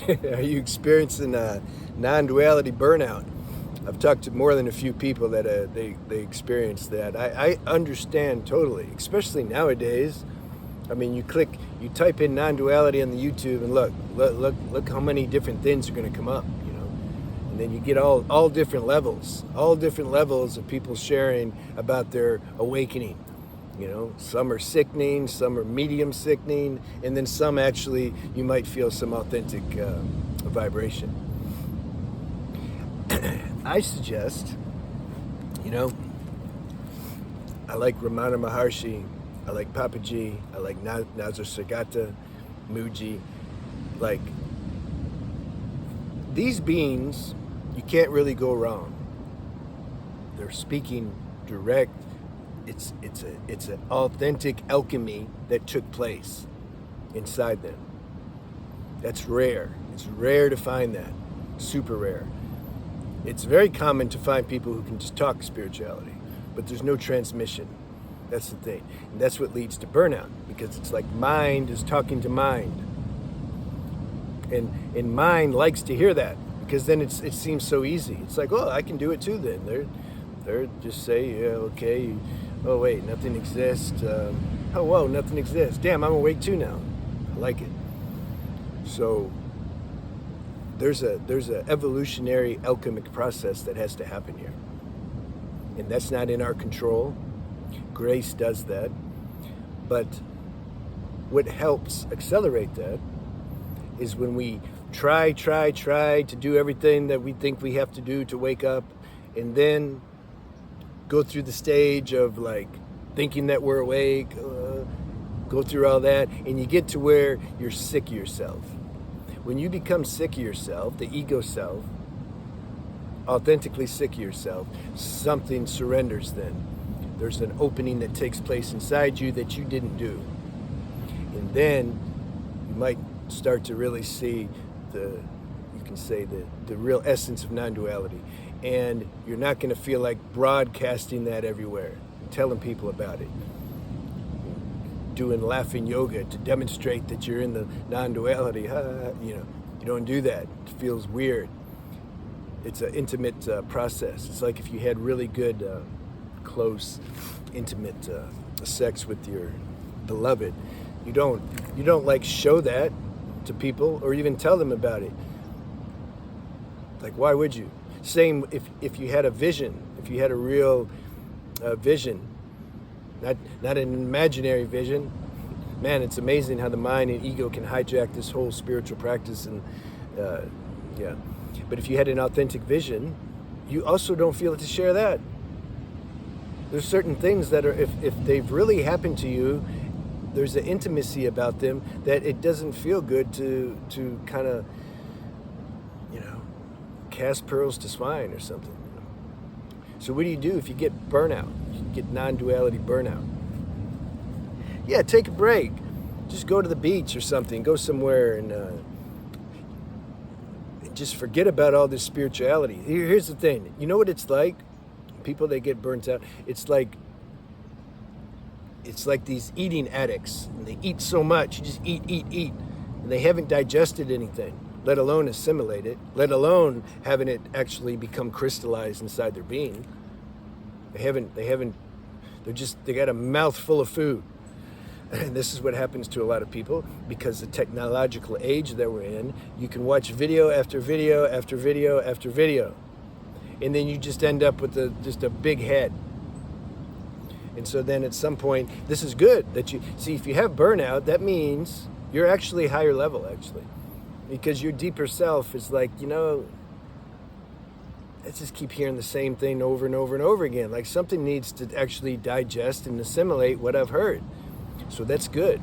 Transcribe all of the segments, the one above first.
Are you experiencing non-duality burnout? I've talked to more than a few people that they experience that. I understand totally, especially nowadays. I mean, you type in non-duality on the YouTube, and look how many different things are going to come up, and then you get all different levels of people sharing about their awakening. Some are sickening, some are medium sickening, and then some actually you might feel some authentic vibration. I suggest, I like Ramana Maharshi, I like Papaji, I like Nazar Sagata, Muji. Like, these beings, you can't really go wrong. They're speaking direct. It's an authentic alchemy that took place inside them. That's rare. It's rare to find that. Super rare. It's very common to find people who can just talk spirituality, but there's no transmission. That's the thing. And that's what leads to burnout, because it's like mind is talking to mind. And mind likes to hear that, because then it seems so easy. It's like, oh, I can do it too then. They're just say, yeah, okay. Oh, wait, nothing exists. Oh, whoa, nothing exists. Damn, I'm awake too now. I like it. So there's a evolutionary alchemic process that has to happen here. And that's not in our control. Grace does that. But what helps accelerate that is when we try to do everything that we think we have to do to wake up, and then go through the stage of like thinking that we're awake, go through all that, and you get to where you're sick of yourself. When you become sick of yourself, the ego self, authentically sick of yourself, something surrenders then. There's an opening that takes place inside you that you didn't do. And then you might start to really see the real essence of non-duality. And you're not going to feel like broadcasting that everywhere, telling people about it, doing laughing yoga to demonstrate that you're in the non-duality. You don't do that. It feels weird. It's an intimate process. It's like if you had really good, close, intimate sex with your beloved. You don't like show that to people or even tell them about it. Like, why would you? Same if you had a vision, if you had a real vision, not an imaginary vision. Man, it's amazing how the mind and ego can hijack this whole spiritual practice. And but if you had an authentic vision, you also don't feel it to share that. There's certain things that are, if they've really happened to you, there's an intimacy about them that it doesn't feel good to kind of, cast pearls to swine or something. So what do you do if you get burnout? You get non-duality burnout. Yeah, take a break. Just go to the beach or something. Go somewhere and just forget about all this spirituality. Here's the thing. You know what it's like? People that get burnt out. It's like these eating addicts. And they eat so much. You just eat. And they haven't digested anything, let alone assimilate it, let alone having it actually become crystallized inside their being. They got a mouthful of food. And this is what happens to a lot of people because the technological age that we're in, you can watch video after video after video after video. And then you just end up with just a big head. And so then at some point, this is good that you see, if you have burnout, that means you're actually higher level, actually. Because your deeper self is like, let's just keep hearing the same thing over and over and over again. Like something needs to actually digest and assimilate what I've heard. So that's good.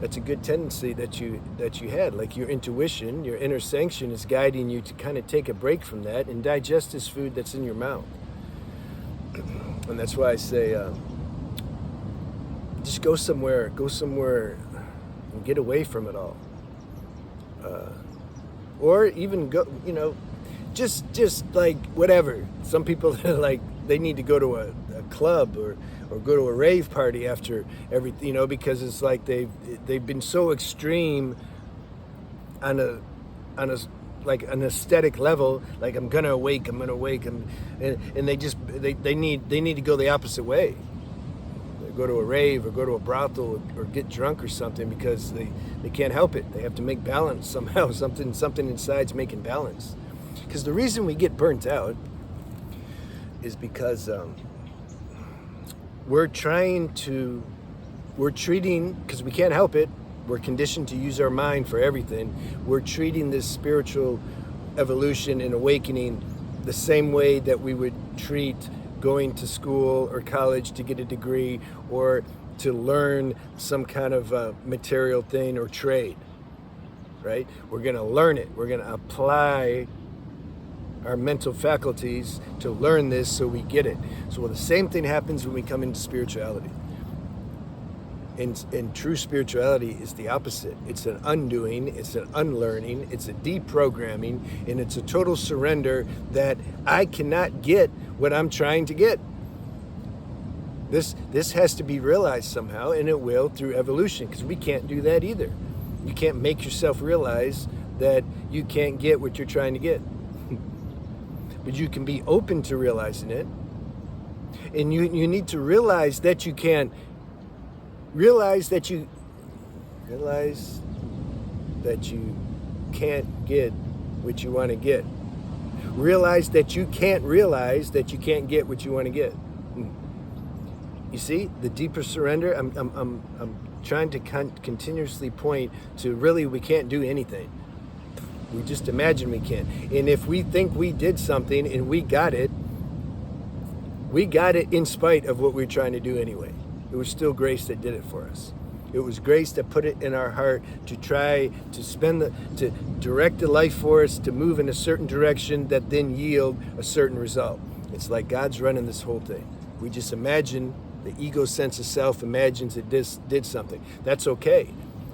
That's a good tendency that you had. Like your intuition, your inner sanction is guiding you to kind of take a break from that and digest this food that's in your mouth. And that's why I say, just go somewhere and get away from it all. Or even go, just like whatever. Some people like they need to go to a club or go to a rave party after everything, because it's like they've been so extreme on on a like an aesthetic level, like I'm gonna awake, and they need to go the opposite way. They go to a rave or go to a brothel or get drunk or something because they can't help it. They have to make balance somehow. Something inside's making balance. Because the reason we get burnt out is because we're treating, because we can't help it, we're conditioned to use our mind for everything. We're treating this spiritual evolution and awakening the same way that we would treat going to school or college to get a degree or to learn some kind of material thing or trade, right? We're going to learn it. We're going to apply our mental faculties to learn this so we get it. So the same thing happens when we come into spirituality. And true spirituality is the opposite. It's an undoing, it's an unlearning, it's a deprogramming, and it's a total surrender that I cannot get what I'm trying to get. This has to be realized somehow, and it will through evolution, because we can't do that either. You can't make yourself realize that you can't get what you're trying to get. But you can be open to realizing it. And you need to realize that you can. Realize that you can't get what you want to get. Realize that you can't realize that you can't get what you want to get. You see, the deeper surrender. I'm trying to continuously point to really we can't do anything. We just imagine we can. And if we think we did something and we got it in spite of what we were trying to do anyway. It was still grace that did it for us. It was grace that put it in our heart to try to to direct the life force to move in a certain direction that then yield a certain result. It's like God's running this whole thing. We just imagine, the ego sense of self imagines it did something. That's okay.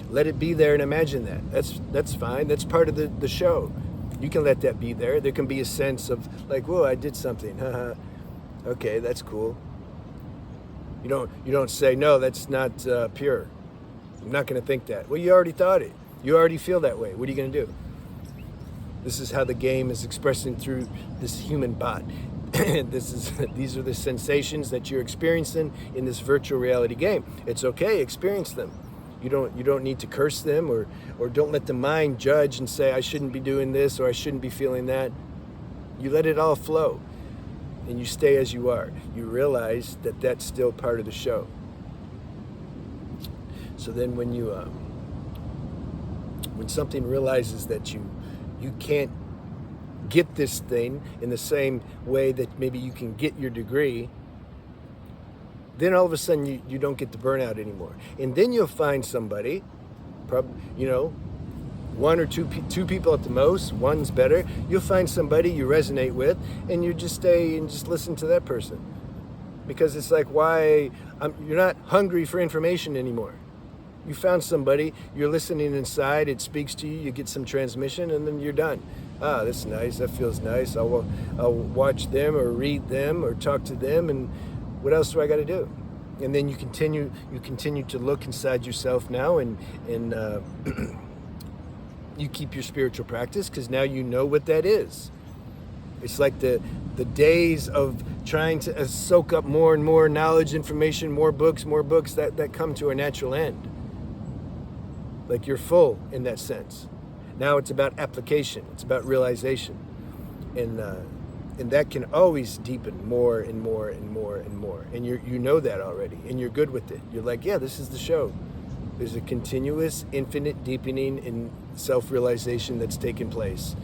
Let it be there and imagine that. That's fine. That's part of the show. You can let that be there. There can be a sense of like, whoa, I did something. Okay, that's cool. You don't say, no, that's not pure. I'm not going to think that. Well, you already thought it. You already feel that way. What are you going to do? This is how the game is expressing through this human bot. These are the sensations that you're experiencing in this virtual reality game. It's okay, experience them. You don't need to curse them or don't let the mind judge and say, I shouldn't be doing this or I shouldn't be feeling that. You let it all flow. And you stay as you are. You realize that that's still part of the show. So then when something realizes that you can't get this thing in the same way that maybe you can get your degree, then all of a sudden you don't get the burnout anymore. And then you'll find somebody, one or two people at the most, one's better. You'll find somebody you resonate with, and you just stay and just listen to that person. Because it's like, you're not hungry for information anymore. You found somebody, you're listening inside, it speaks to you, you get some transmission, and then you're done. That's nice, that feels nice. I'll watch them or read them or talk to them, and what else do I got to do? And then you continue to look inside yourself now, and you keep your spiritual practice because now you know what that is. It's like the days of trying to soak up more and more knowledge, information, more books that come to a natural end. Like you're full in that sense. Now it's about application. It's about realization. And that can always deepen more and more and more and more. And you know that already, and you're good with it. You're like, yeah, this is the show. There's a continuous, infinite deepening in self-realization that's taking place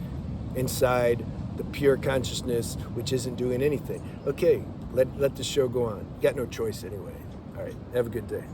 inside the pure consciousness, which isn't doing anything. Okay, let the show go on. Got no choice anyway. All right, have a good day.